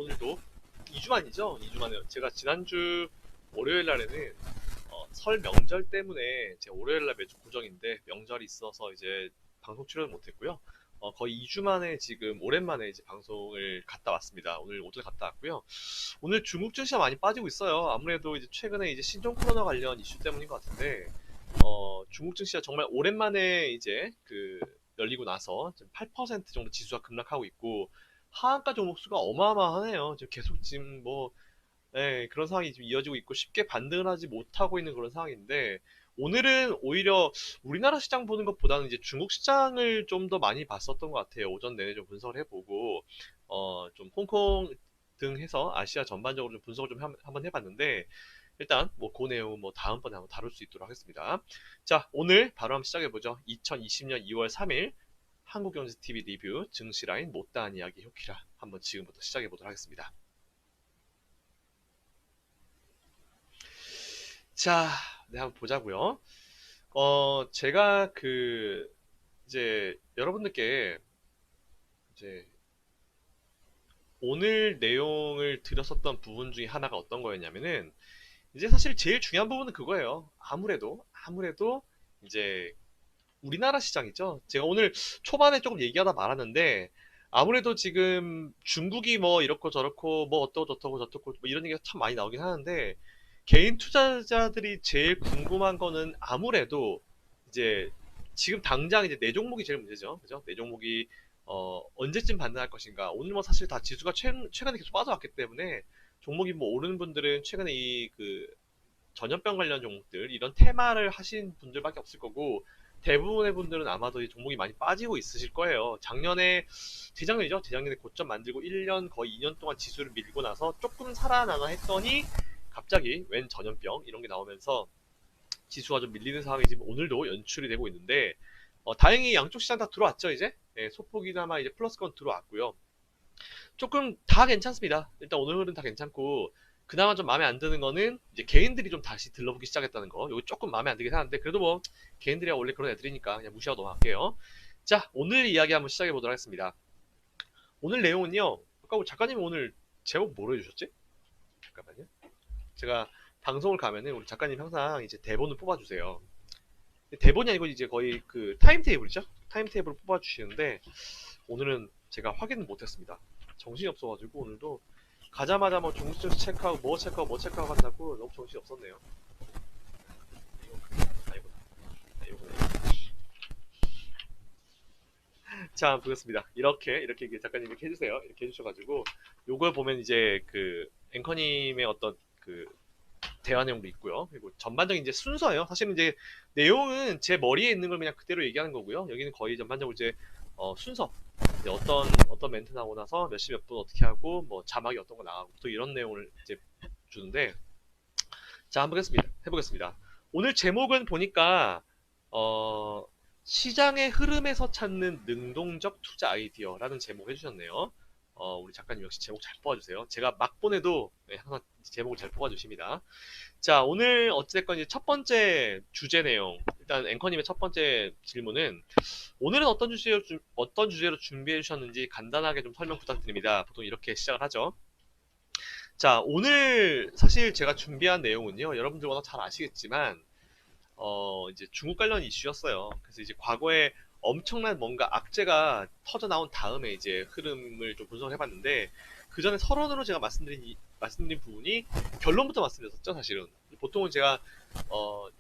오늘도 2주 만이죠? 2주 만에 제가 지난주 월요일 날에는 설 명절 때문에 제 월요일 날 매주 고정인데 명절이 있어서 이제 방송 출연을 못했고요. 거의 2주 만에 지금 오랜만에 이제 방송을 갔다 왔습니다. 오늘 오전에 갔다 왔고요. 오늘 중국 증시가 많이 빠지고 있어요. 아무래도 이제 최근에 이제 신종 코로나 관련 이슈 때문인 것 같은데 중국 증시가 정말 오랜만에 이제 열리고 나서 지금 8% 정도 지수가 급락하고 있고 하한가 종목 수가 어마어마하네요. 지금 계속 지금 뭐 그런 상황이 지금 이어지고 있고 쉽게 반등을 하지 못하고 있는 그런 상황인데 오늘은 오히려 우리나라 시장 보는 것보다는 이제 중국 시장을 좀 더 많이 봤었던 것 같아요. 오전 내내 좀 분석을 해보고 좀 홍콩 등 해서 아시아 전반적으로 좀 분석을 좀 한번 해봤는데 일단 뭐 그 내용은 뭐 다음번에 한번 다룰 수 있도록 하겠습니다. 자, 오늘 바로 한번 시작해보죠. 2020년 2월 3일 한국경제TV 리뷰 증시라인 못다한 이야기 효키라 한번 지금부터 시작해보도록 하겠습니다. 자, 네, 한번 보자고요. 제가 이제 여러분들께 이제 오늘 내용을 드렸었던 부분 중에 하나가 어떤 거였냐면은 이제 사실 제일 중요한 부분은 그거예요. 아무래도 이제 우리나라 시장이죠. 제가 오늘 초반에 조금 얘기하다 말았는데 아무래도 지금 중국이 뭐 이렇고 저렇고 뭐 어떠고 저쩌고 저쩌고 뭐 이런 얘기가 참 많이 나오긴 하는데 개인 투자자들이 제일 궁금한 거는 아무래도 이제 지금 당장 이제 네 종목이 제일 문제죠. 그죠? 네 종목이 언제쯤 반등할 것인가. 오늘 뭐 사실 다 지수가 최근에 계속 빠져왔기 때문에 종목이 뭐 오르는 분들은 최근에 전염병 관련 종목들 이런 테마를 하신 분들밖에 없을 거고 대부분의 분들은 아마도 이 종목이 많이 빠지고 있으실 거예요. 재작년이죠. 재작년에 고점 만들고 1년 거의 2년 동안 지수를 밀고 나서 조금 살아나나 했더니 갑자기 웬 전염병 이런 게 나오면서 지수가 좀 밀리는 상황이 지금 오늘도 연출이 되고 있는데 다행히 양쪽 시장 다 들어왔죠 이제. 소폭이나마 이제 플러스권 들어왔고요. 조금 다 괜찮습니다. 일단 오늘 흐름 다 괜찮고 그나마 좀 마음에 안 드는 거는 이제 개인들이 좀 다시 들러보기 시작했다는 거. 이거 조금 마음에 안 들긴 하는데 그래도 뭐 개인들이야 원래 그런 애들이니까 그냥 무시하고 넘어갈게요. 자, 오늘 이야기 한번 시작해 보도록 하겠습니다. 오늘 내용은요. 아까 작가님 오늘 제목 뭐로 해주셨지? 잠깐만요. 제가 방송을 가면은 우리 작가님 항상 이제 대본을 뽑아주세요. 대본이 아니고 이제 거의 타임테이블이죠? 타임테이블을 뽑아주시는데 오늘은 제가 확인을 못했습니다. 정신이 없어가지고 오늘도 가자마자 뭐 종수증 체크하고 뭐 체크하고 한다고 너무 정신이 없었네요. 아이고, 아이고. 자, 보겠습니다. 이렇게 작가님이 이렇게 해주세요. 이렇게 해주셔가지고 요걸 보면 이제 앵커님의 어떤 대화 내용도 있고요. 그리고 전반적인 이제 순서예요. 사실은 이제 내용은 제 머리에 있는 걸 그냥 그대로 얘기하는 거고요. 여기는 거의 전반적으로 이제 순서 이제 어떤 멘트 나오고 나서 몇 시 몇 분 어떻게 하고 뭐 자막이 어떤 거 나가고 또 이런 내용을 이제 주는데 자 한번 해보겠습니다. 오늘 제목은 보니까 어, 시장의 흐름에서 찾는 능동적 투자 아이디어라는 제목 해주셨네요. 우리 작가님 역시 제목 잘 뽑아주세요. 제가 막 보내도 항상 제목을 잘 뽑아주십니다. 자, 오늘 어찌됐건 이제 첫 번째 주제 내용. 일단 앵커님의 첫 번째 질문은 오늘은 어떤 주제로 준비해 주셨는지 간단하게 좀 설명 부탁드립니다. 보통 이렇게 시작을 하죠. 자, 오늘 사실 제가 준비한 내용은요. 여러분들 워낙 잘 아시겠지만 이제 중국 관련 이슈였어요. 그래서 이제 과거에 엄청난 뭔가 악재가 터져 나온 다음에 이제 흐름을 좀 분석을 해봤는데 그 전에 서론으로 제가 말씀드린 부분이 결론부터 말씀드렸었죠, 사실은. 보통은 제가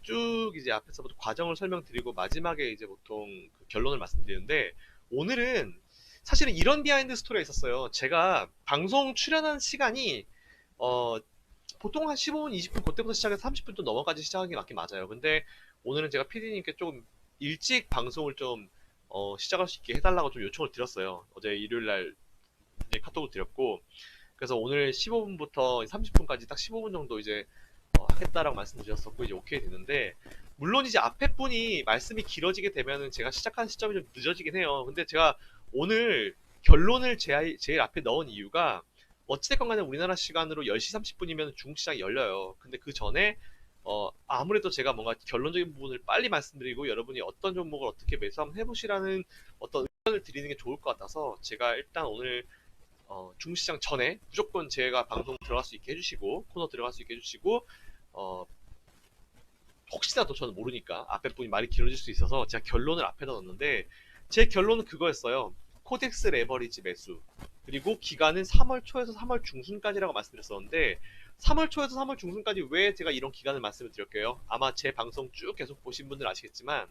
쭉 이제 앞에서부터 과정을 설명드리고 마지막에 이제 보통 결론을 말씀드리는데 오늘은 사실은 이런 비하인드 스토리가 있었어요. 제가 방송 출연한 시간이 어, 보통 한 15분, 20분 그때부터 시작해서 30분 좀 넘어까지 시작하는 게 맞긴 맞아요. 근데 오늘은 제가 PD님께 좀 일찍 방송을 좀 시작할 수 있게 해달라고 좀 요청을 드렸어요. 어제 일요일 날 이제 카톡을 드렸고 그래서 오늘 15분부터 30분까지 딱 15분 정도 이제 하겠다라고 말씀드렸었고 이제 오케이 됐는데 물론 이제 앞에 분이 말씀이 길어지게 되면은 제가 시작하는 시점이 좀 늦어지긴 해요. 근데 제가 오늘 결론을 제일 앞에 넣은 이유가 어찌됐건 간에 우리나라 시간으로 10시 30분이면 중국 시장이 열려요. 근데 그 전에 아무래도 제가 뭔가 결론적인 부분을 빨리 말씀드리고 여러분이 어떤 종목을 어떻게 매수 한번 해보시라는 어떤 의견을 드리는 게 좋을 것 같아서 제가 일단 오늘 중국 시장 전에 무조건 제가 방송 들어갈 수 있게 해주시고 코너 들어갈 수 있게 해주시고 어, 혹시라도 저는 모르니까 앞에 분이 말이 길어질 수 있어서 제가 결론을 앞에다 넣었는데 제 결론은 그거였어요. 코덱스 레버리지 매수 그리고 기간은 3월 초에서 3월 중순까지라고 말씀드렸었는데 3월 초에서 3월 중순까지 왜 제가 이런 기간을 말씀을 드렸게요. 아마 제 방송 쭉 계속 보신 분들 아시겠지만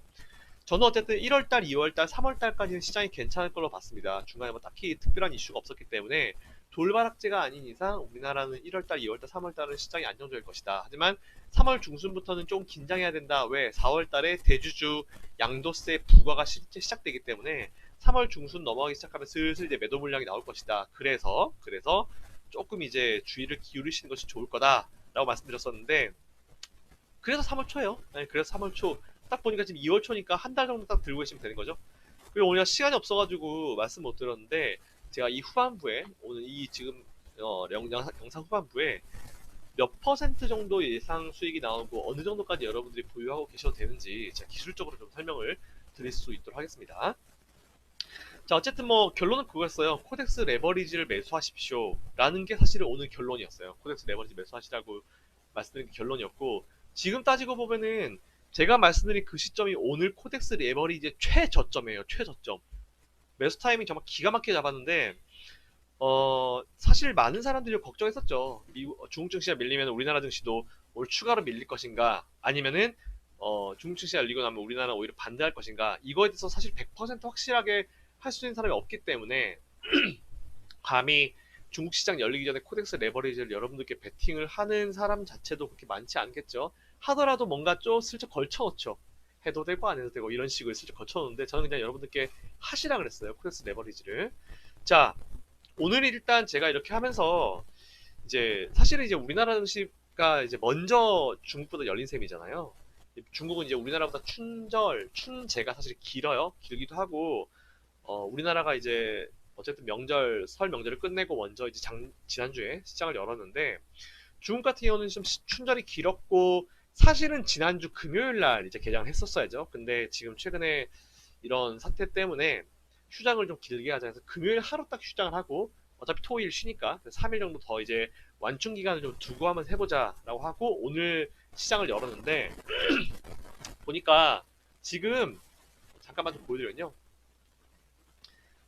저는 어쨌든 1월달, 2월달, 3월달까지는 시장이 괜찮을 걸로 봤습니다. 중간에 뭐 딱히 특별한 이슈가 없었기 때문에 돌바락제가 아닌 이상 우리나라는 1월달, 2월달, 3월달은 시장이 안정적일 것이다. 하지만 3월 중순부터는 좀 긴장해야 된다. 왜? 4월달에 대주주 양도세 부과가 실제 시작되기 때문에 3월 중순 넘어가기 시작하면 슬슬 이제 매도 물량이 나올 것이다. 그래서 조금 이제 주의를 기울이시는 것이 좋을 거다라고 말씀드렸었는데 그래서 3월 초예요. 네, 그래서 3월 초. 딱 보니까 지금 2월 초니까 한 달 정도 딱 들고 계시면 되는 거죠. 그리고 오늘 시간이 없어가지고 말씀 못 드렸는데 제가 이 후반부에 오늘 이 지금 영상 후반부에 몇 퍼센트 정도 예상 수익이 나오고 어느 정도까지 여러분들이 보유하고 계셔도 되는지 제가 기술적으로 좀 설명을 드릴 수 있도록 하겠습니다. 자, 어쨌든 뭐 결론은 그거였어요. 코덱스 레버리지를 매수하십시오 라는 게 사실은 오늘 결론이었어요. 코덱스 레버리지 매수하시라고 말씀드린 게 결론이었고 지금 따지고 보면은 제가 말씀드린 그 시점이 오늘 코덱스 레버리지의 최저점이에요. 최저점. 매수 타이밍 정말 기가 막히게 잡았는데 사실 많은 사람들이 걱정했었죠. 중국 증시가 밀리면 우리나라 증시도 올 추가로 밀릴 것인가 아니면은 중국 증시가 열리고 나면 우리나라 오히려 반대할 것인가 이거에 대해서 사실 100% 확실하게 할 수 있는 사람이 없기 때문에 감히 중국 시장 열리기 전에 코덱스 레버리지를 여러분들께 베팅을 하는 사람 자체도 그렇게 많지 않겠죠. 하더라도 뭔가 좀 슬쩍 걸쳐놓죠. 해도 되고 안 해도 되고 이런 식으로 슬쩍 걸쳐놓는데 저는 그냥 여러분들께 하시라 그랬어요. 코덱스 레버리지를. 자, 오늘 일단 제가 이렇게 하면서 이제 사실은 이제 우리나라 증시가 이제 먼저 중국보다 열린 셈이잖아요. 중국은 이제 우리나라보다 춘제가 사실 길어요. 길기도 하고 우리나라가 이제 어쨌든 설 명절을 끝내고 먼저 이제 지난주에 시장을 열었는데 중국 같은 경우는 좀 춘절이 길었고 사실은 지난주 금요일 날 이제 개장을 했었어야죠. 근데 지금 최근에 이런 사태 때문에 휴장을 좀 길게 하자 해서 금요일 하루 딱 휴장을 하고 어차피 토일 쉬니까 3일 정도 더 이제 완충 기간을 좀 두고 한번 해보자라고 하고 오늘 시장을 열었는데 보니까 지금 잠깐만 좀 보여드리면요.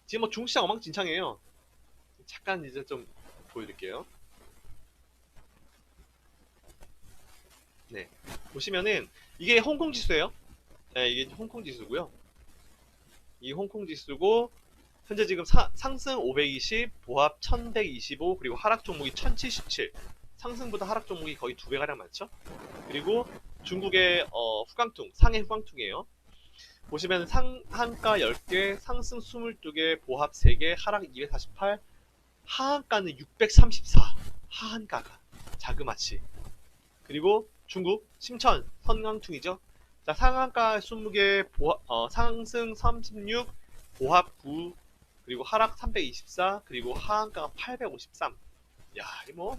지금 뭐 중국 시장 엉망진창이에요. 잠깐 이제 좀 보여드릴게요. 네, 보시면은 이게 홍콩 지수예요. 네, 이게 홍콩 지수고요. 이 홍콩 지수고 현재 지금 상승 520, 보합 1125, 그리고 하락 종목이 1077. 상승보다 하락 종목이 거의 2배가량 많죠. 그리고 중국의 후광퉁, 상해 후광퉁이에요. 보시면 상한가 10개, 상승 22개, 보합 3개, 하락 248, 하한가는 634. 하한가가 자그마치. 그리고 중국 심천 선광퉁이죠. 자, 상한가 20개, 상승 36, 보합 9, 그리고 하락 324, 그리고 하한가가 853. 야, 이 뭐,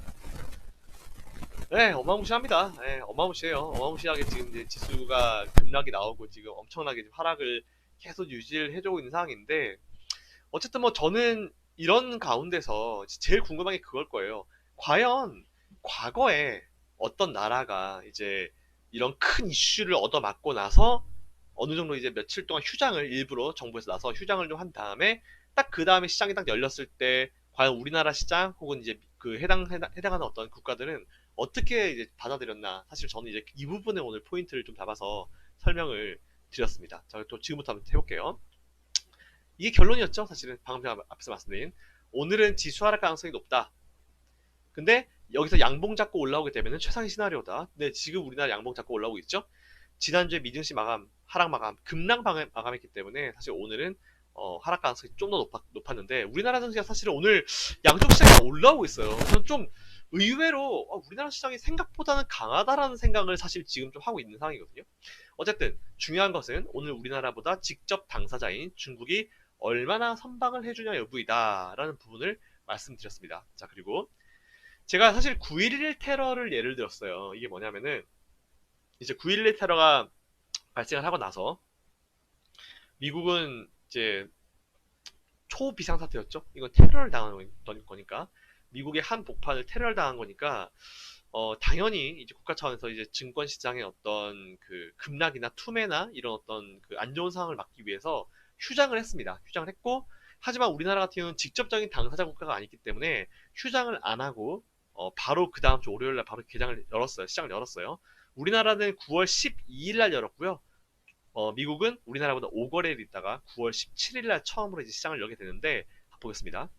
네, 어마무시합니다. 네, 어마무시해요. 어마무시하게 지금 이제 지수가 급락이 나오고 지금 엄청나게 하락을 계속 유지를 해주고 있는 상황인데, 어쨌든 뭐 저는 이런 가운데서 제일 궁금한 게 그걸 거예요. 과연 과거에 어떤 나라가 이제 이런 큰 이슈를 얻어맞고 나서 어느 정도 이제 며칠 동안 휴장을 일부러 정부에서 나서 휴장을 좀 한 다음에 딱 그 다음에 시장이 딱 열렸을 때 과연 우리나라 시장 혹은 이제 그 해당하는 어떤 국가들은 어떻게 이제 받아들였나 사실 저는 이제 이 부분에 오늘 포인트를 좀 잡아서 설명을 드렸습니다. 자, 또 지금부터 한번 해볼게요. 이게 결론이었죠. 사실은 방금 제가 앞에서 말씀드린 오늘은 지수 하락 가능성이 높다. 근데 여기서 양봉 잡고 올라오게 되면 최상의 시나리오다. 근데 지금 우리나라 양봉 잡고 올라오고 있죠. 지난주에 미증시 마감, 하락 마감, 급락 마감했기 때문에 사실 오늘은 하락 가능성이 좀 더 높았는데 우리나라 증시가 사실은 오늘 양쪽 시장이 올라오고 있어요. 저는 좀 의외로 우리나라 시장이 생각보다는 강하다라는 생각을 사실 지금 좀 하고 있는 상황이거든요. 어쨌든 중요한 것은 오늘 우리나라보다 직접 당사자인 중국이 얼마나 선방을 해주냐 여부이다 라는 부분을 말씀드렸습니다. 자, 그리고 제가 사실 9.11 테러를 예를 들었어요. 이게 뭐냐면은 이제 9.11 테러가 발생을 하고 나서 미국은 이제 초비상사태였죠. 이건 테러를 당한 거니까 미국의 한 복판을 테러를 당한 거니까 당연히 이제 국가 차원에서 이제 증권 시장의 어떤 그 급락이나 투매나 이런 어떤 그 안 좋은 상황을 막기 위해서 휴장을 했습니다. 휴장을 했고 하지만 우리나라 같은 경우는 직접적인 당사자 국가가 아니기 때문에 휴장을 안 하고 바로 그 다음 주 월요일 날 바로 개장을 열었어요. 시장을 열었어요. 우리나라는 9월 12일 날 열었고요. 미국은 우리나라보다 5거래일 있다가 9월 17일 날 처음으로 이제 시장을 열게 되는데 보겠습니다.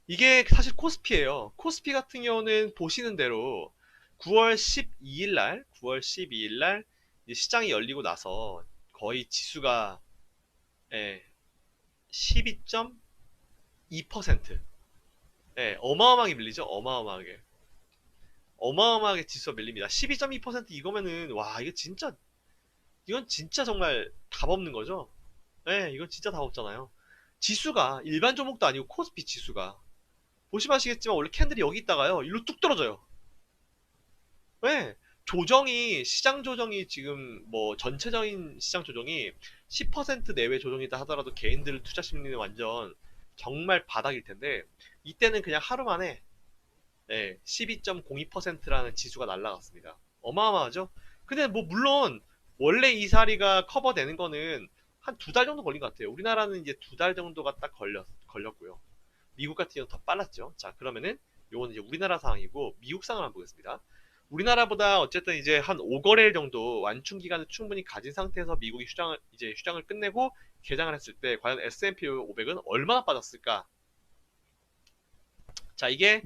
이게 사실 코스피예요. 코스피 같은 경우는 보시는 대로 9월 12일 날, 9월 12일 날 시장이 열리고 나서 거의 지수가 12.2%. 어마어마하게 밀리죠. 어마어마하게. 어마어마하게 지수가 밀립니다. 12.2% 이거면은 와, 이건 진짜 정말 답 없는 거죠. 이건 진짜 답 없잖아요. 지수가 일반 종목도 아니고 코스피 지수가 보시면 아시겠지만 원래 캔들이 여기 있다가요 일로 뚝 떨어져요. 왜? 시장 조정이 지금 뭐 전체적인 시장 조정이 10% 내외 조정이다 하더라도 개인들 투자 심리는 완전 정말 바닥일 텐데 이때는 그냥 하루 만에 12.02%라는 지수가 날라갔습니다. 어마어마하죠? 근데 뭐 물론 원래 이 사리가 커버되는 거는 한 2달 정도 걸린 것 같아요. 우리나라는 이제 2달 정도가 딱 걸렸고요. 미국 같은 경우는 더 빨랐죠. 자, 그러면은 요거는 이제 우리나라 상황이고 미국 상황을 한번 보겠습니다. 우리나라보다 어쨌든 이제 한 5거래일 정도 완충 기간을 충분히 가진 상태에서 미국이 휴장을 끝내고 개장을 했을 때 과연 S&P 500은 얼마나 빠졌을까? 자, 이게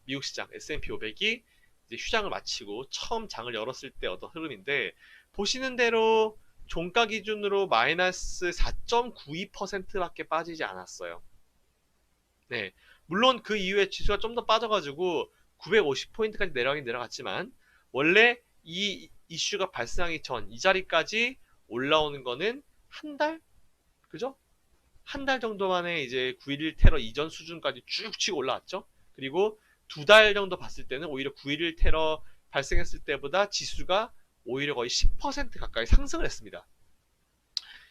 미국 시장 S&P 500이 이제 휴장을 마치고 처음 장을 열었을 때 어떤 흐름인데 보시는 대로 종가 기준으로 마이너스 4.92%밖에 빠지지 않았어요. 네. 물론 그 이후에 지수가 좀 더 빠져가지고 950포인트까지 내려가긴 내려갔지만 원래 이 이슈가 발생하기 전 이 자리까지 올라오는 거는 한 달? 그죠? 한 달 정도 만에 이제 9.11 테러 이전 수준까지 쭉 치고 올라왔죠. 그리고 2달 정도 봤을 때는 오히려 9.11 테러 발생했을 때보다 지수가 오히려 거의 10% 가까이 상승을 했습니다.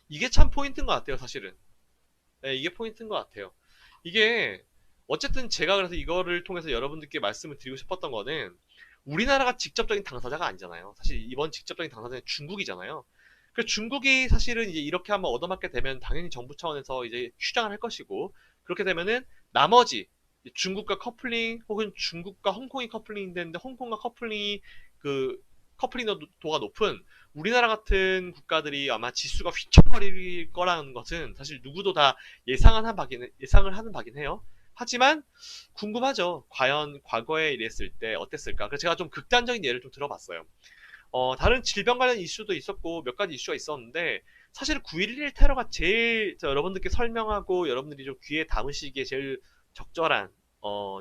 이게 참 포인트인 것 같아요, 사실은. 네, 이게 포인트인 것 같아요. 이게 어쨌든 제가 그래서 이거를 통해서 여러분들께 말씀을 드리고 싶었던 거는 우리나라가 직접적인 당사자가 아니잖아요. 사실 이번 직접적인 당사자는 중국이잖아요. 그 중국이 사실은 이제 이렇게 한번 얻어맞게 되면 당연히 정부 차원에서 이제 휴장을 할 것이고 그렇게 되면은 나머지 중국과 커플링 혹은 중국과 홍콩이 커플링이 되는데 홍콩과 커플링이 그 커플링도가 높은 우리나라 같은 국가들이 아마 지수가 휘청거릴 거라는 것은 사실 누구도 다 예상을 하는 바긴 해요. 하지만 궁금하죠. 과연 과거에 이랬을 때 어땠을까? 그래서 제가 좀 극단적인 예를 좀 들어봤어요. 다른 질병 관련 이슈도 있었고 몇 가지 이슈가 있었는데 사실 9.11 테러가 제일 여러분들께 설명하고 여러분들이 좀 귀에 담으시기에 제일 적절한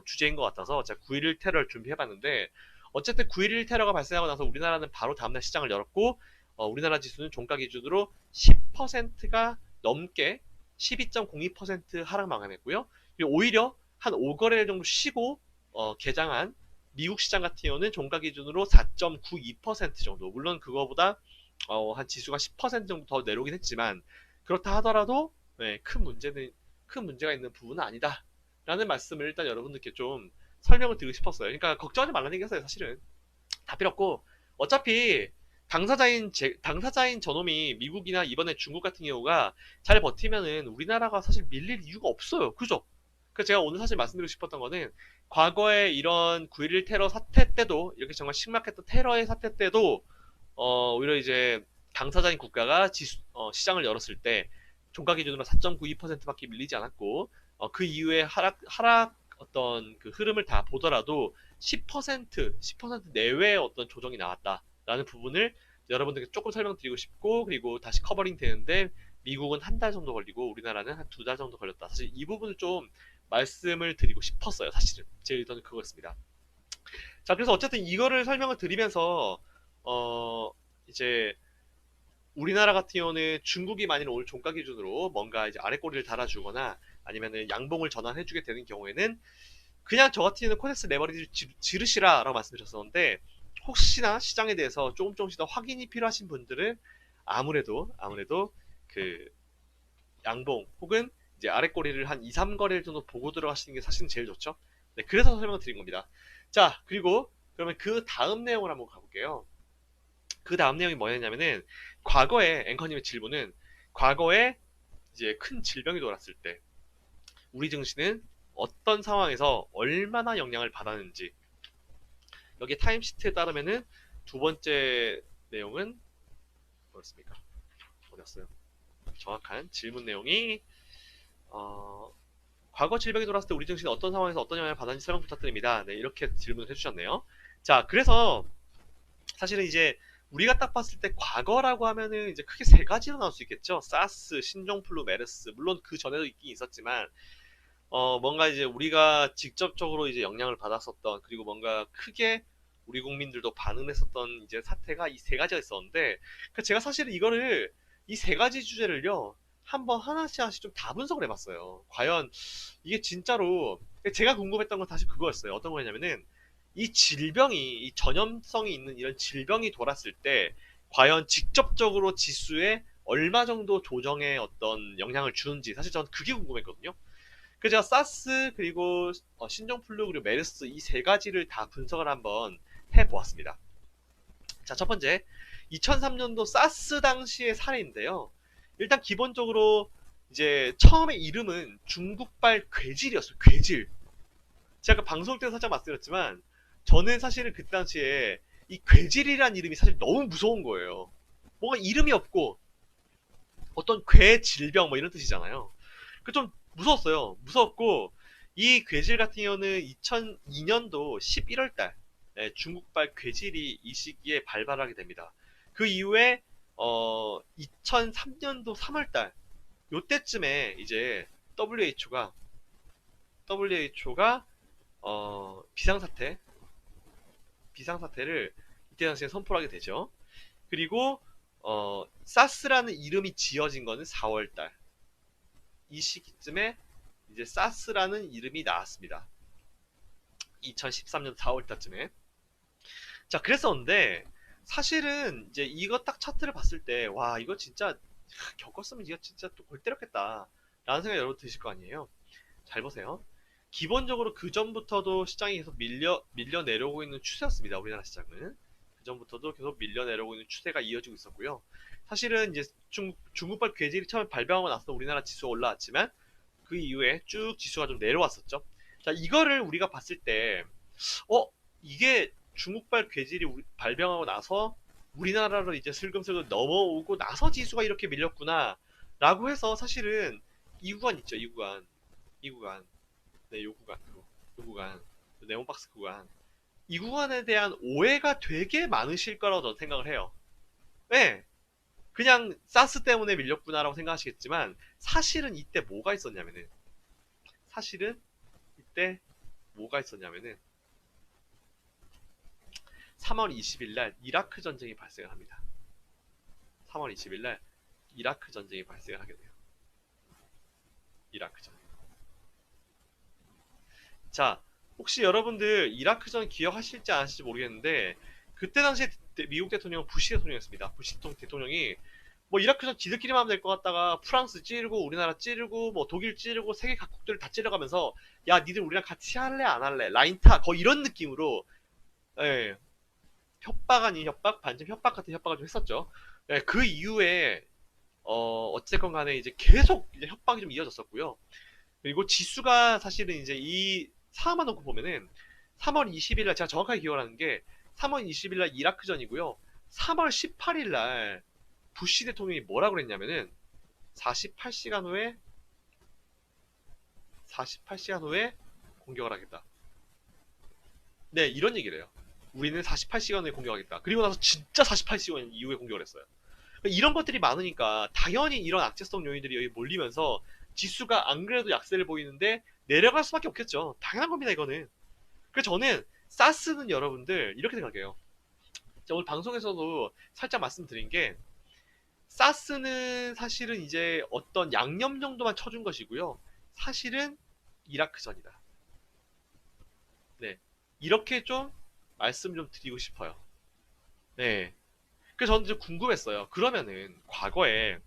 주제인 것 같아서 제가 9.11 테러를 준비해봤는데 어쨌든 9.11 테러가 발생하고 나서 우리나라는 바로 다음날 시장을 열었고 우리나라 지수는 종가 기준으로 10%가 넘게 12.02% 하락 마감했고요. 그리고 오히려 한 5거래일 정도 쉬고 개장한 미국 시장 같은 경우는 종가 기준으로 4.92% 정도. 물론 그거보다 한 지수가 10% 정도 더 내려오긴 했지만 그렇다 하더라도 큰 문제가 있는 부분은 아니다. 라는 말씀을 일단 여러분들께 좀 설명을 드리고 싶었어요. 그러니까 걱정하지 말라는 얘기였어요, 사실은. 다 필요 없고 어차피 당사자인 저놈이 미국이나 이번에 중국 같은 경우가 잘 버티면은 우리나라가 사실 밀릴 이유가 없어요. 그죠? 그 제가 오늘 사실 말씀드리고 싶었던 거는 과거에 이런 9.11 테러 사태 때도 이렇게 정말 심각했던 테러의 사태 때도 오히려 이제 당사자인 국가가 시장을 열었을 때 종가 기준으로 4.92%밖에 밀리지 않았고 그 이후에 하락 어떤 그 흐름을 다 보더라도 10% 내외의 어떤 조정이 나왔다라는 부분을 여러분들께 조금 설명드리고 싶고 그리고 다시 커버링 되는데 미국은 한 달 정도 걸리고 우리나라는 한 2달 정도 걸렸다. 사실 이 부분을 좀 말씀을 드리고 싶었어요. 사실은 제 의도는 그거였습니다. 자, 그래서 어쨌든 이거를 설명을 드리면서 이제 우리나라 같은 경우는 중국이 만일 오늘 종가 기준으로 뭔가 이제 아래꼬리를 달아주거나 아니면은 양봉을 전환해주게 되는 경우에는 그냥 저 같은 경우는 코덱스 레버리지를 지르시라 라고 말씀드렸었는데 혹시나 시장에 대해서 조금씩 더 확인이 필요하신 분들은 아무래도 그 양봉 혹은 이제 아래 꼬리를 한 2, 3거래일 정도 보고 들어가시는 게 사실은 제일 좋죠. 네, 그래서 설명을 드린 겁니다. 자, 그리고 그러면 그 다음 내용을 한번 가볼게요. 그 다음 내용이 뭐였냐면은 과거에 앵커님의 질문은 과거에 이제 큰 질병이 돌았을 때 우리 증시는 어떤 상황에서 얼마나 영향을 받았는지 여기 타임시트에 따르면은 두 번째 내용은 뭐였습니까? 어디였어요? 정확한 질문 내용이 과거 질병이 돌았을 때 우리 증시는 어떤 상황에서 어떤 영향을 받았는지 설명 부탁드립니다. 네, 이렇게 질문을 해주셨네요. 자, 그래서 사실은 이제 우리가 딱 봤을 때 과거라고 하면은 이제 크게 세 가지로 나올 수 있겠죠. 사스, 신종플루, 메르스. 물론 그 전에도 있긴 있었지만, 뭔가 이제 우리가 직접적으로 이제 영향을 받았었던, 그리고 뭔가 크게 우리 국민들도 반응했었던 이제 사태가 이 세 가지가 있었는데, 그 제가 사실은 이거를, 이 세 가지 주제를요, 한번 하나씩 하나씩 좀 다 분석을 해봤어요. 과연 이게 진짜로, 제가 궁금했던 건 사실 그거였어요. 어떤 거냐면은, 이 질병이, 이 전염성이 있는 이런 질병이 돌았을 때, 과연 직접적으로 지수에 얼마 정도 조정에 어떤 영향을 주는지, 사실 저는 그게 궁금했거든요. 그 제가 사스 그리고 신종플루 그리고 메르스 이 세 가지를 다 분석을 한번 해보았습니다. 자, 첫 번째 2003년도 사스 당시의 사례인데요. 일단 기본적으로 이제 처음에 이름은 중국발 괴질이었어요. 괴질. 제가 방송 때 살짝 말씀드렸지만 저는 사실은 그 당시에 이 괴질이란 이름이 사실 너무 무서운 거예요. 뭔가 이름이 없고 어떤 괴 질병 뭐 이런 뜻이잖아요. 그 좀 무서웠어요. 무서웠고 이 괴질 같은 경우는 2002년도 11월 달 중국발 괴질이 이 시기에 발발하게 됩니다. 그 이후에 2003년도 3월 달 요때쯤에 이제 WHO가 비상사태를 이때 당시에 선포하게 되죠. 그리고 사스라는 이름이 지어진 거는 4월 달. 이 시기쯤에 이제 사스라는 이름이 나왔습니다. 2013년 4월 달쯤에. 자, 그랬었는데 사실은 이제 이거 딱 차트를 봤을 때 와, 이거 진짜 겪었으면 이거 진짜 또 골 때렸겠다 라는 생각이 여러분 드실 거 아니에요. 잘 보세요. 기본적으로 그 전부터도 시장이 계속 밀려 내려오고 있는 추세였습니다. 우리나라 시장은 그 전부터도 계속 밀려 내려오고 있는 추세가 이어지고 있었고요. 사실은 이제 중국발 괴질이 처음에 발병하고 나서 우리나라 지수가 올라왔지만 그 이후에 쭉 지수가 좀 내려왔었죠. 자, 이거를 우리가 봤을 때 이게 중국발 괴질이 발병하고 나서 우리나라로 이제 슬금슬금 넘어오고 나서 지수가 이렇게 밀렸구나 라고 해서 사실은 이 구간 있죠. 이 구간 네, 요 구간 네모박스 구간 이 구간에 대한 오해가 되게 많으실 거라고 저는 생각을 해요. 네, 그냥 사스 때문에 밀렸구나라고 생각하시겠지만 사실은 이때 뭐가 있었냐면은 사실은 이때 뭐가 있었냐면은 3월 20일 날 이라크 전쟁이 발생을 합니다. 3월 20일 날 이라크 전쟁이 발생을 하게 돼요. 이라크 전쟁. 자, 혹시 여러분들 이라크전 기억하실지 안 하실지 모르겠는데 그때 당시에 미국 대통령은 부시 대통령이었습니다. 부시 대통령이 뭐 이라크전 지들끼리만 하면 될 것 같다가 프랑스 찌르고 우리나라 찌르고 뭐 독일 찌르고 세계 각국들을 다 찌르가면서 야 니들 우리랑 같이 할래 안 할래 라인 타 거의 이런 느낌으로 예, 협박 아닌 협박 반쯤 협박 같은 협박을 좀 했었죠. 예, 그 이후에 어쨌건 간에 이제 계속 이제 협박이 좀 이어졌었고요. 그리고 지수가 사실은 이제 이 상황만 놓고 보면은 3월 20일 날 제가 정확하게 기억하는 게 3월 20일 날 이라크전이고요. 3월 18일 날 부시 대통령이 뭐라고 그랬냐면은 48시간 후에 48시간 후에 공격을 하겠다. 네, 이런 얘기를 해요. 우리는 48시간 후에 공격하겠다. 그리고 나서 진짜 48시간 이후에 공격을 했어요. 이런 것들이 많으니까 당연히 이런 악재성 요인들이 여기 몰리면서 지수가 안 그래도 약세를 보이는데 내려갈 수밖에 없겠죠. 당연한 겁니다, 이거는. 그래서 저는 사스는 여러분들 이렇게 생각해요. 자, 오늘 방송에서도 살짝 말씀드린 게 사스는 사실은 이제 어떤 양념 정도만 쳐준 것이고요. 사실은 이라크전이다. 네. 이렇게 좀 말씀 좀 드리고 싶어요. 네. 그래서 저는 좀 궁금했어요. 그러면은 과거에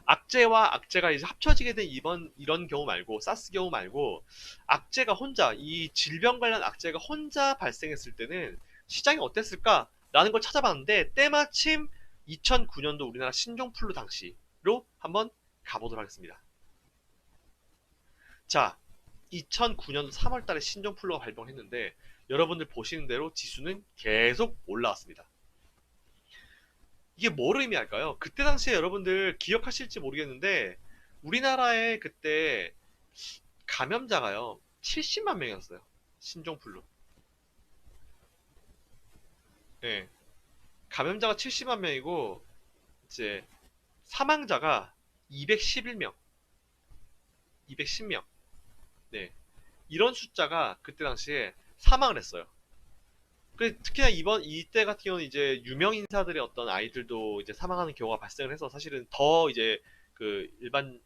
악재와 악재가 이제 합쳐지게 된 이런 경우 말고, 사스 경우 말고, 악재가 혼자, 이 질병 관련 악재가 혼자 발생했을 때는 시장이 어땠을까? 라는 걸 찾아봤는데, 때마침 2009년도 우리나라 신종플루 당시로 한번 가보도록 하겠습니다. 자, 2009년 3월 달에 신종플루가 발병했는데, 여러분들 보시는 대로 지수는 계속 올라왔습니다. 이게 뭘 의미할까요? 그때 당시에 여러분들 기억하실지 모르겠는데, 우리나라에 그때 감염자가요, 70만 명이었어요. 신종플루. 네. 감염자가 70만 명이고, 이제 사망자가 211명, 210명. 네. 이런 숫자가 그때 당시에 사망을 했어요. 특히나 이때 같은 경우는 이제 유명 인사들의 어떤 아이들도 이제 사망하는 경우가 발생을 해서 사실은 더 이제 그 일반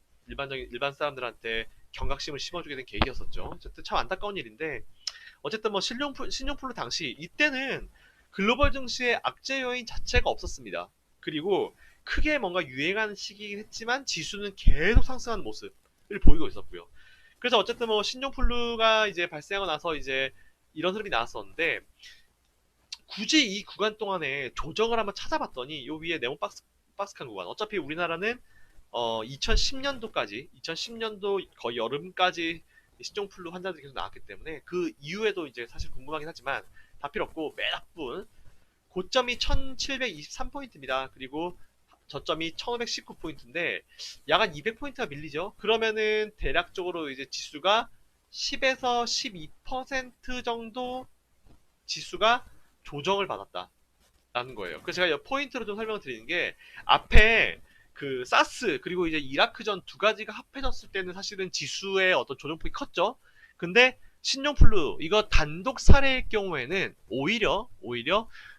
사람들한테 경각심을 심어주게 된 계기였었죠. 어쨌든 참 안타까운 일인데, 어쨌든 뭐 신용플루 당시 이때는 글로벌 증시의 악재 요인 자체가 없었습니다. 그리고 크게 뭔가 유행하는 시기이긴 했지만 지수는 계속 상승하는 모습을 보이고 있었고요. 그래서 어쨌든 뭐 신종플루가 이제 발생하고 나서 이제 이런 흐름이 나왔었는데, 굳이 이 구간 동안에 조정을 한번 찾아봤더니 요 위에 네모 박스칸 구간, 어차피 우리나라는 2010년도 거의 여름까지 신종플루 환자들이 계속 나왔기 때문에 그 이후에도 이제 사실 궁금하긴 하지만 다 필요 없고, 맨 앞분 고점이 1723포인트입니다. 그리고 저점이 1519포인트인데 약 한 200포인트가 밀리죠. 그러면은 대략적으로 이제 지수가 10에서 12% 정도 지수가 조정을 받았다라는 거예요. 그래서 제가 포인트로 좀 설명을 드리는 게, 앞에 그 사스 그리고 이제 이라크전 두 가지가 합해졌을 때는 사실은 지수의 어떤 조정폭이 컸죠. 근데 신종플루 이거 단독 사례일 경우에는 오히려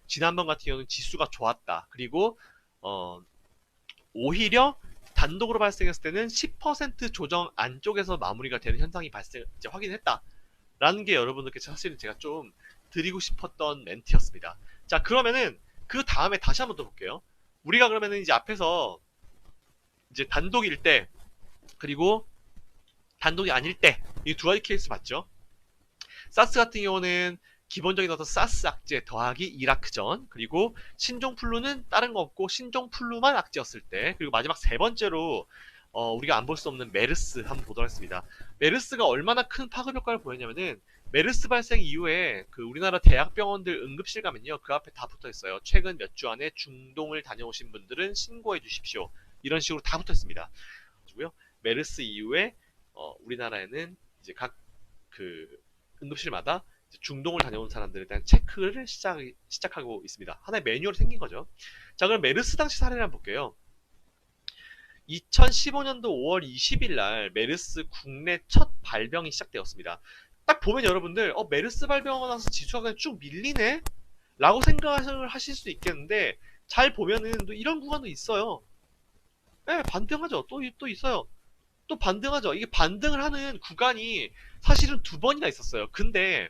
지난번 같은 경우는 지수가 좋았다. 그리고 오히려 단독으로 발생했을 때는 10% 조정 안쪽에서 마무리가 되는 현상이 이제 확인했다라는 게 여러분들께 사실은 제가 좀 드리고 싶었던 멘트였습니다. 자, 그러면은 그 다음에 다시 한번 더 볼게요. 우리가 그러면은 이제 앞에서 이제 단독일 때 그리고 단독이 아닐 때 이 두 가지 케이스 봤죠. 사스 같은 경우는 기본적인 어떤 사스 악재 더하기 이라크전, 그리고 신종플루는 다른 거 없고 신종플루만 악재였을 때, 그리고 마지막 세 번째로 우리가 안 볼 수 없는 메르스 한번 보도록 하겠습니다. 메르스가 얼마나 큰 파급 효과를 보였냐면은, 메르스 발생 이후에 그 우리나라 대학병원들 응급실 가면요, 그 앞에 다 붙어 있어요. 최근 몇 주 안에 중동을 다녀오신 분들은 신고해 주십시오. 이런 식으로 다 붙어 있습니다. 그리고요, 메르스 이후에 우리나라에는 이제 각 그 응급실마다 중동을 다녀온 사람들에 대한 체크를 시작하고 있습니다. 하나의 매뉴얼이 생긴 거죠. 자, 그럼 메르스 당시 사례를 한번 볼게요. 2015년도 5월 20일 날 메르스 국내 첫 발병이 시작되었습니다. 딱 보면 여러분들 메르스 발병하고 나서 지수가 그냥 쭉 밀리네? 라고 생각을 하실 수 있겠는데, 잘 보면은 또 이런 구간도 있어요. 네, 반등하죠. 또 있어요. 또 반등하죠. 이게 반등을 하는 구간이 사실은 두 번이나 있었어요. 근데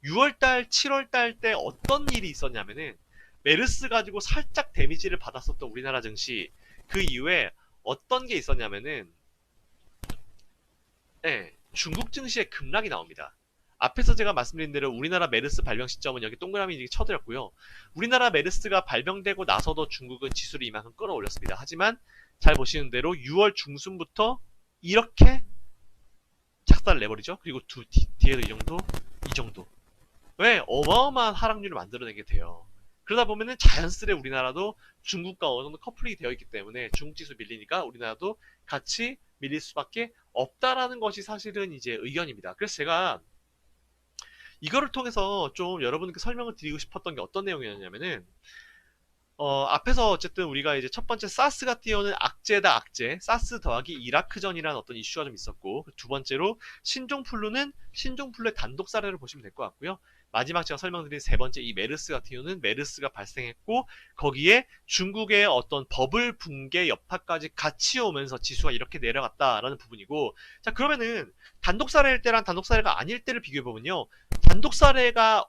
6월달, 7월달 때 어떤 일이 있었냐면은, 메르스 가지고 살짝 데미지를 받았었던 우리나라 증시, 그 이후에 어떤 게 있었냐면은, 네, 중국 증시에 급락이 나옵니다. 앞에서 제가 말씀드린 대로 우리나라 메르스 발병 시점은 여기 동그라미 쳐드렸고요. 우리나라 메르스가 발병되고 나서도 중국은 지수를 이만큼 끌어올렸습니다. 하지만 잘 보시는 대로 6월 중순부터 이렇게 작살을 내버리죠. 그리고 뒤에도 이 정도. 왜? 어마어마한 하락률을 만들어내게 돼요. 그러다 보면은 자연스레 우리나라도 중국과 어느 정도 커플링이 되어 있기 때문에 중국 지수 밀리니까 우리나라도 같이 밀릴 수밖에 없다라는 것이 사실은 이제 의견입니다. 그래서 제가 이거를 통해서 좀 여러분께 설명을 드리고 싶었던 게 어떤 내용이었냐면은, 앞에서 어쨌든 우리가 이제 첫 번째 사스 같은 경우는 악재다 악재, 사스 더하기 이라크전이라는 어떤 이슈가 좀 있었고, 두 번째로 신종플루는 신종플루의 단독 사례를 보시면 될 것 같고요. 마지막 제가 설명드린 세 번째 이 메르스 같은 경우는 메르스가 발생했고 거기에 중국의 어떤 버블 붕괴 여파까지 같이 오면서 지수가 이렇게 내려갔다라는 부분이고, 자, 그러면은 단독 사례일 때랑 단독 사례가 아닐 때를 비교해 보면요, 단독 사례가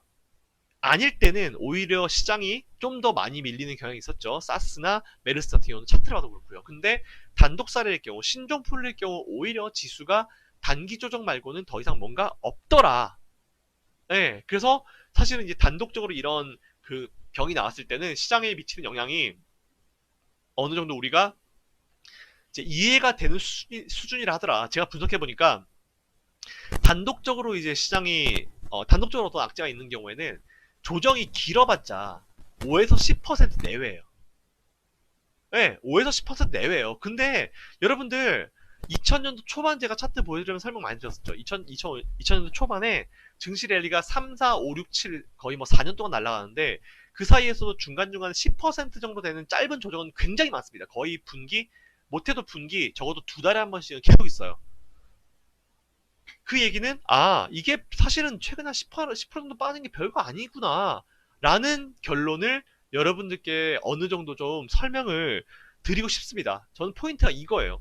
아닐 때는 오히려 시장이 좀 더 많이 밀리는 경향이 있었죠. 사스나 메르스 같은 경우는 차트를 봐도 그렇고요. 근데 단독 사례일 경우, 신종플루일 경우 오히려 지수가 단기 조정 말고는 더 이상 뭔가 없더라. 네, 그래서 사실은 이제 단독적으로 이런 그 병이 나왔을 때는 시장에 미치는 영향이 어느 정도 우리가 이제 이해가 되는 수준이라 하더라. 제가 분석해 보니까 단독적으로 이제 시장이 단독적으로 어떤 악재가 있는 경우에는 조정이 길어봤자 5에서 10% 내외예요. 네, 5에서 10% 내외예요. 근데 여러분들 2000년도 초반 제가 차트 보여드리면 설명 많이 드렸었죠. 2000년도 초반에 증시 랠리가 3, 4, 5, 6, 7 거의 뭐 4년 동안 날아가는데 그 사이에서도 중간중간 10% 정도 되는 짧은 조정은 굉장히 많습니다. 거의 분기, 못해도 분기, 적어도 두 달에 한 번씩은 계속 있어요. 그 얘기는 이게 사실은 최근 한 10% 정도 빠진 게 별거 아니구나 라는 결론을 여러분들께 어느 정도 좀 설명을 드리고 싶습니다. 저는 포인트가 이거예요.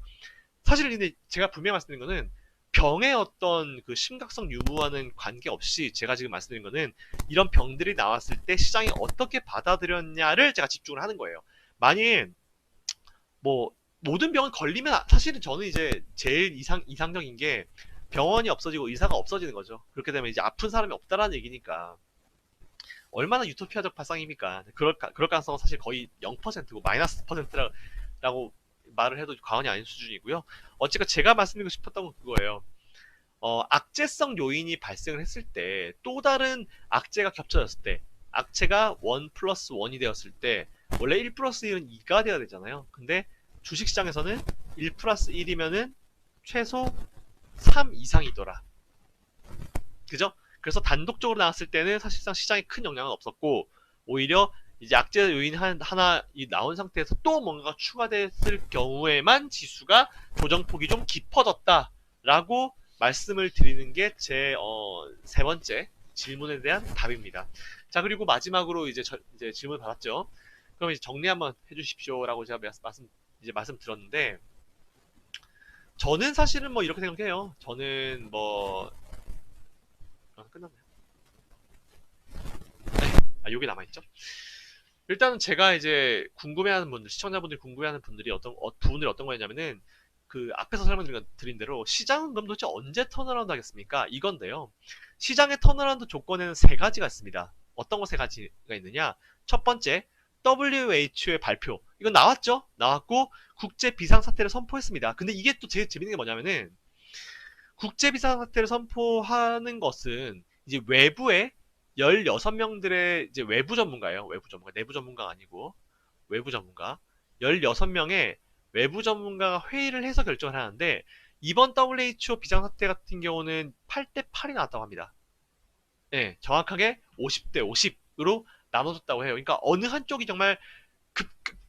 사실 근데 제가 분명히 말씀드린 거는 병의 어떤 그 심각성 유무와는 관계없이 제가 지금 말씀드린 거는 이런 병들이 나왔을 때 시장이 어떻게 받아들였냐를 제가 집중을 하는 거예요. 만일 뭐 모든 병은 걸리면 사실은 저는 이제 제일 이상적인 게 병원이 없어지고 의사가 없어지는 거죠. 그렇게 되면 이제 아픈 사람이 없다라는 얘기니까 얼마나 유토피아적 발상입니까? 그럴 가능성은 사실 거의 0%고 마이너스 퍼센트라고 말을 해도 과언이 아닌 수준이고요. 어쨌든 제가 말씀드리고 싶었던 건 그거예요. 악재성 요인이 발생을 했을 때 또 다른 악재가 겹쳐졌을 때 악재가 1 플러스 1이 되었을 때 원래 1 플러스 1은 2가 되어야 되잖아요. 근데 주식시장에서는 1 플러스 1이면은 최소 3 이상이더라. 그죠? 그래서 단독적으로 나왔을 때는 사실상 시장에 큰 영향은 없었고 오히려 이제 악재 요인 하나 나온 상태에서 또 뭔가가 추가됐을 경우에만 지수가 조정폭이 좀 깊어졌다라고 말씀을 드리는 게 제 세 번째 질문에 대한 답입니다. 자, 그리고 마지막으로 이제 질문을 받았죠. 그럼 이제 정리 한번 해주십시오라고 제가 말씀 드렸는데 저는 사실은 뭐 이렇게 생각해요. 저는 뭐 끝났나요? 요게 남아있죠? 일단은 제가 이제 궁금해하는 분들, 시청자분들이 궁금해하는 분들이 부분들이 어떤 거였냐면은 그 앞에서 설명드린 대로 시장은 그럼 도대체 언제 턴어라운드 하겠습니까? 이건데요. 시장의 턴어라운드 조건에는 세 가지가 있습니다. 어떤 거 세 가지가 있느냐? 첫 번째, WHO의 발표. 이건 나왔죠? 나왔고 국제 비상사태를 선포했습니다. 근데 이게 또 제일 재밌는 게 뭐냐면은 국제 비상사태를 선포하는 것은 이제 외부의 16명들의 이제 외부 전문가예요. 외부 전문가. 내부 전문가가 아니고 외부 전문가. 16명의 외부 전문가가 회의를 해서 결정을 하는데 이번 WHO 비상사태 같은 경우는 8대 8이 나왔다고 합니다. 네, 정확하게 50대 50으로 나눠졌다고 해요. 그러니까 어느 한쪽이 정말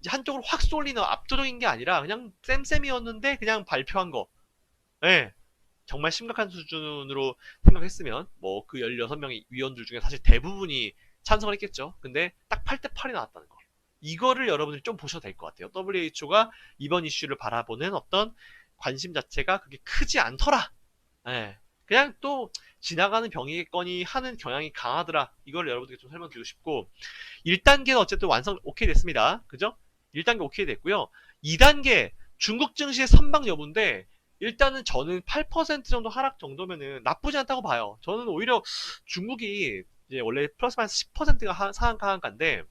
한쪽으로 확 쏠리는 압도적인 게 아니라 그냥 쌤쌤이었는데 그냥 발표한 거. 네, 정말 심각한 수준으로 생각했으면 뭐 그 16명의 위원들 중에 사실 대부분이 찬성을 했겠죠. 근데 딱 8대 8이 나왔다는 거. 이거를 여러분들이 좀 보셔도 될 것 같아요. WHO가 이번 이슈를 바라보는 어떤 관심 자체가 그렇게 크지 않더라. 예. 그냥 또 지나가는 병이겠거니 하는 경향이 강하더라. 이걸 여러분들께 좀 설명드리고 싶고 1단계는 어쨌든 완성 오케이 됐습니다. 그죠? 1단계 오케이 됐고요. 2단계 중국 증시의 선방 여부인데 일단은 저는 8% 정도 하락 정도면은 나쁘지 않다고 봐요. 저는 오히려 중국이 이제 원래 플러스 마이너스 10%가 상한가인데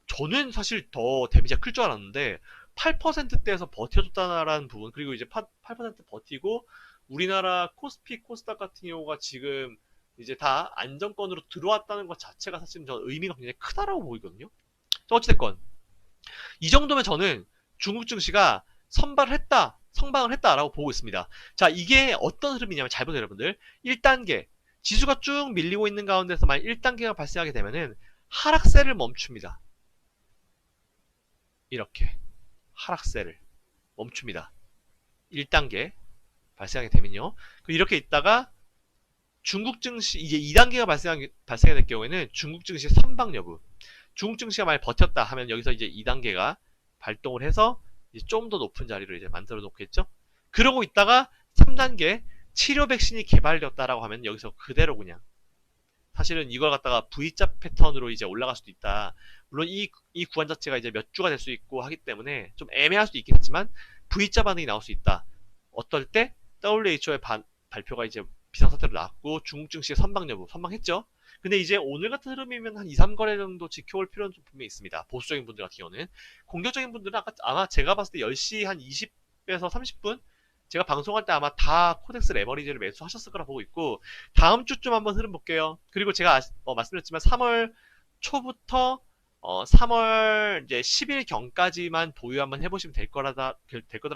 저는 사실 더 데미지가 클 줄 알았는데 8%대에서 버텨줬다라는 부분 그리고 이제 8% 버티고 우리나라 코스피 코스닥 같은 경우가 지금 이제 다 안정권으로 들어왔다는 것 자체가 사실 저는 의미가 굉장히 크다라고 보이거든요. 어찌됐건 이 정도면 저는 중국 증시가 성방을 했다라고 보고 있습니다. 자, 이게 어떤 흐름이냐면 잘 보세요 여러분들. 1단계 지수가 쭉 밀리고 있는 가운데서 만약 1단계가 발생하게 되면은 하락세를 멈춥니다. 이렇게 하락세를 멈춥니다. 1단계 발생하게 되면요. 이렇게 있다가 중국 증시 이제 2단계가 발생하게 될 경우에는 중국 증시 선방 여부. 중국 증시가 만약 버텼다 하면 여기서 이제 2단계가 발동을 해서 좀 더 높은 자리를 이제 만들어 놓겠죠. 그러고 있다가 3단계 치료 백신이 개발되었다라고 하면 여기서 그대로 그냥 사실은 이걸 갖다가 V자 패턴으로 이제 올라갈 수도 있다. 물론 이 구간 자체가 이제 몇 주가 될 수 있고 하기 때문에 좀 애매할 수도 있겠지만 V자 반응이 나올 수 있다. 어떨 때 WHO의 발표가 이제 비상사태로 나왔고 중국 증시의 선방 여부 선방했죠. 근데 이제 오늘 같은 흐름이면 한 2, 3거래 정도 지켜볼 필요는 좀 분명히 있습니다. 보수적인 분들 같은 경우는. 공격적인 분들은 아마 제가 봤을 때 10시 한 20에서 30분 제가 방송할 때 아마 다 코덱스 레버리지를 매수하셨을 거라 보고 있고, 다음 주쯤 한번 흐름 볼게요. 그리고 제가 말씀드렸지만 3월 초부터 3월 이제 10일 경까지만 보유 한번 해보시면 될 거라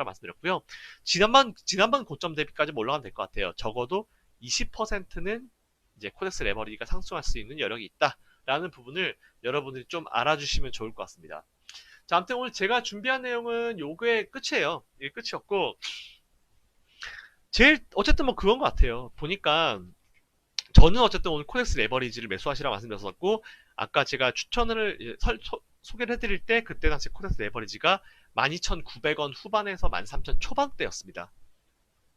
말씀드렸고요. 지난번 고점 대비까지 올라가면 될 것 같아요. 적어도 20%는 이제 코덱스 레버리지가 상승할 수 있는 여력이 있다라는 부분을 여러분들이 좀 알아주시면 좋을 것 같습니다. 자, 아무튼 오늘 제가 준비한 내용은 요게 끝이에요. 이게 끝이었고, 어쨌든 뭐 그건 것 같아요. 보니까 저는 어쨌든 오늘 코덱스 레버리지를 매수하시라고 말씀드렸었고, 아까 제가 추천을 소개를 해드릴 때 그때 당시 코덱스 레버리지가 12,900원 후반에서 13,000 초반대였습니다.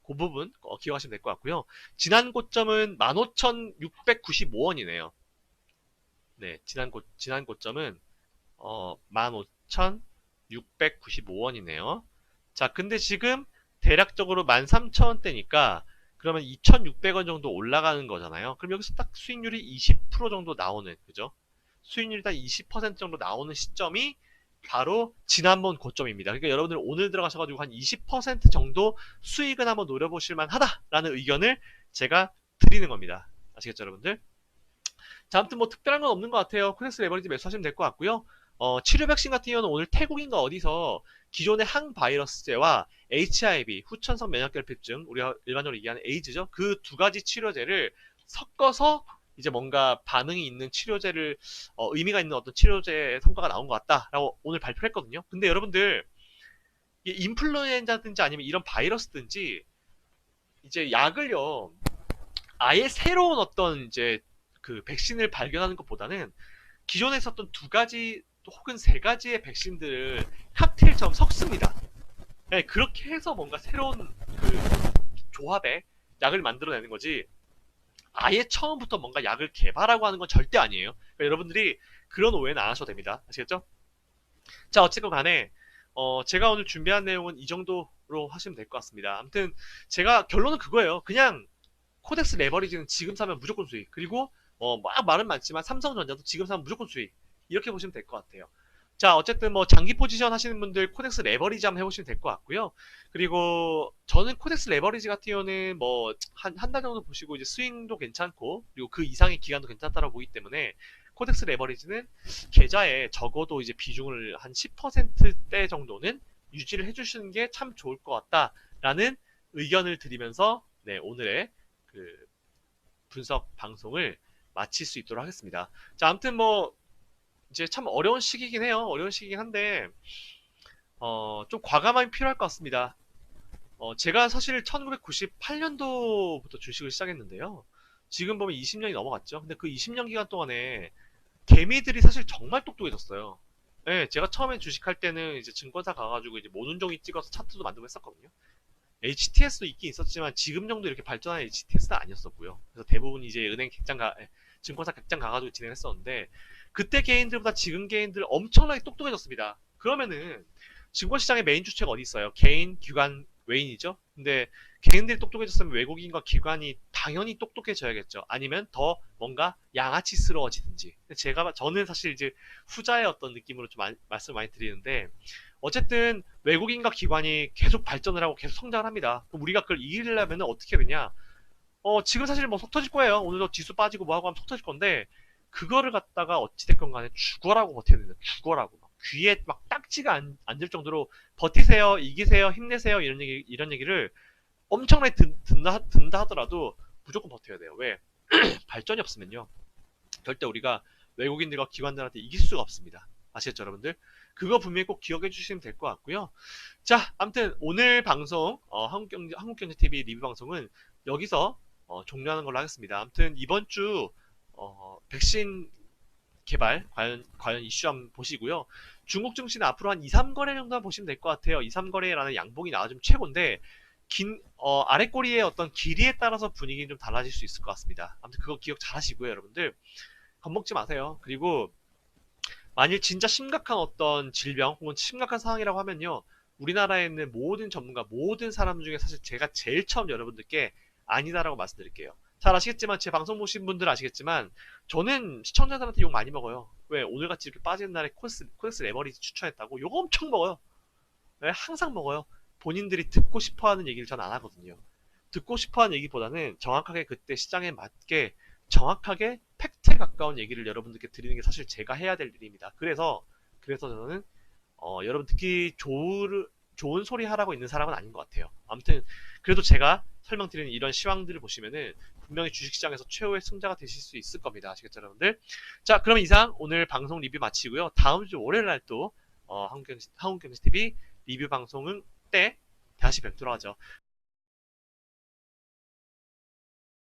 그 부분 기억하시면 될 것 같고요. 지난 고점은 15,695원이네요. 네, 지난 고점은 15,695원이네요. 자, 근데 지금 대략적으로 13,000원대니까 그러면 2,600원 정도 올라가는 거잖아요. 그럼 여기서 딱 수익률이 20% 정도 나오는, 그죠? 수익률이 딱 20% 정도 나오는 시점이 바로 지난번 고점입니다. 그러니까 여러분들 오늘 들어가셔가지고 한 20% 정도 수익은 한번 노려보실 만하다라는 의견을 제가 드리는 겁니다. 아시겠죠, 여러분들? 자, 아무튼 뭐 특별한 건 없는 것 같아요. 코덱스 레버리지 매수하시면 될 것 같고요. 치료 백신 같은 경우는 오늘 태국인가 어디서 기존의 항바이러스제와 HIV, 후천성 면역결핍증, 우리가 일반적으로 얘기하는 에이즈죠. 그 두 가지 치료제를 섞어서 이제 뭔가 반응이 있는 치료제를, 의미가 있는 어떤 치료제의 성과가 나온 것 같다라고 오늘 발표를 했거든요. 근데 여러분들, 인플루엔자든지 아니면 이런 바이러스든지 이제 약을요, 아예 새로운 어떤 이제 그 백신을 발견하는 것보다는 기존에 있었던 두 가지 혹은 세 가지의 백신들을 칵테일처럼 섞습니다. 네, 그렇게 해서 뭔가 새로운 그 조합의 약을 만들어내는 거지, 아예 처음부터 뭔가 약을 개발하고 하는 건 절대 아니에요. 그러니까 여러분들이 그런 오해는 안 하셔도 됩니다. 아시겠죠? 자, 어쨌건 간에 제가 오늘 준비한 내용은 이 정도로 하시면 될 것 같습니다. 아무튼 제가 결론은 그거예요. 그냥 코덱스 레버리지는 지금 사면 무조건 수익. 그리고 막 말은 많지만 삼성전자도 지금 사면 무조건 수익. 이렇게 보시면 될 것 같아요. 자, 어쨌든 뭐 장기 포지션 하시는 분들 코덱스 레버리지 한번 해보시면 될 것 같고요. 그리고 저는 코덱스 레버리지 같은 경우는 뭐 한 달 정도 보시고 이제 스윙도 괜찮고 그리고 그 이상의 기간도 괜찮다라고 보기 때문에 코덱스 레버리지는 계좌에 적어도 이제 비중을 한 10%대 정도는 유지를 해주시는 게 참 좋을 것 같다라는 의견을 드리면서 네, 오늘의 그 분석 방송을 마칠 수 있도록 하겠습니다. 자, 아무튼 뭐 이제 참 어려운 시기긴 해요. 어려운 시기긴 한데 좀 과감함이 필요할 것 같습니다. 제가 사실 1998년도부터 주식을 시작했는데요. 지금 보면 20년이 넘어갔죠. 근데 그 20년 기간 동안에 개미들이 사실 정말 똑똑해졌어요. 네, 제가 처음에 주식할 때는 이제 증권사 가가지고 이제 모눈종이 찍어서 차트도 만들고 했었거든요. HTS도 있긴 있었지만 지금 정도 이렇게 발전한 HTS는 아니었었고요. 그래서 대부분 이제 증권사 객장 가가지고 진행했었는데 그때 개인들보다 지금 개인들 엄청나게 똑똑해졌습니다. 그러면은 증권시장의 메인 주체가 어디 있어요? 개인, 기관, 외인이죠. 근데 개인들이 똑똑해졌으면 외국인과 기관이 당연히 똑똑해져야겠죠. 아니면 더 뭔가 양아치스러워지든지. 저는 사실 이제 후자의 어떤 느낌으로 좀 말씀을 많이 드리는데 어쨌든 외국인과 기관이 계속 발전을 하고 계속 성장을 합니다. 그럼 우리가 그걸 이기려면 어떻게 해야 되냐? 지금 사실 뭐 속 터질 거예요. 오늘도 지수 빠지고 뭐하고 하면 속 터질 건데 그거를 갖다가 어찌됐건 간에 죽어라고 버텨야 된다. 죽어라고. 귀에 막 딱지가 앉을 정도로 버티세요, 이기세요, 힘내세요 이런 얘기를 엄청나게 든다 하더라도 무조건 버텨야 돼요. 왜? 발전이 없으면요. 절대 우리가 외국인들과 기관들한테 이길 수가 없습니다. 아시겠죠, 여러분들? 그거 분명히 꼭 기억해 주시면 될 것 같고요. 자, 아무튼 오늘 방송 한국경제TV 리뷰 방송은 여기서 종료하는 걸로 하겠습니다. 아무튼 이번 주 백신 개발 과연 이슈 한번 보시고요. 중국 증시는 앞으로 한 2, 3거래 정도 보시면 될 것 같아요. 2, 3거래라는 양봉이 나와주면 최고인데 아래 꼬리의 어떤 길이에 따라서 분위기는 좀 달라질 수 있을 것 같습니다. 아무튼 그거 기억 잘 하시고요, 여러분들. 겁먹지 마세요. 그리고 만일 진짜 심각한 어떤 질병 혹은 심각한 상황이라고 하면요. 우리나라에 있는 모든 전문가, 모든 사람 중에 사실 제가 제일 처음 여러분들께 아니다라고 말씀드릴게요. 잘 아시겠지만, 제 방송 보신 분들 아시겠지만, 저는 시청자들한테 욕 많이 먹어요. 왜? 오늘같이 이렇게 빠지는 날에 코엑스 레머리지 추천했다고 욕 엄청 먹어요. 네, 항상 먹어요. 본인들이 듣고 싶어 하는 얘기를 전 안 하거든요. 듣고 싶어 하는 얘기보다는 정확하게 그때 시장에 맞게 정확하게 팩트에 가까운 얘기를 여러분들께 드리는 게 사실 제가 해야 될 일입니다. 그래서 저는 여러분 듣기 좋은 소리 하라고 있는 사람은 아닌 것 같아요. 아무튼 그래도 제가 설명드리는 이런 시황들을 보시면은 분명히 주식시장에서 최후의 승자가 되실 수 있을 겁니다. 아시겠죠, 여러분들? 자, 그럼 이상 오늘 방송 리뷰 마치고요. 다음 주 월요일 날 또 한국경제TV 리뷰 방송은 때 다시 뵙도록 하죠.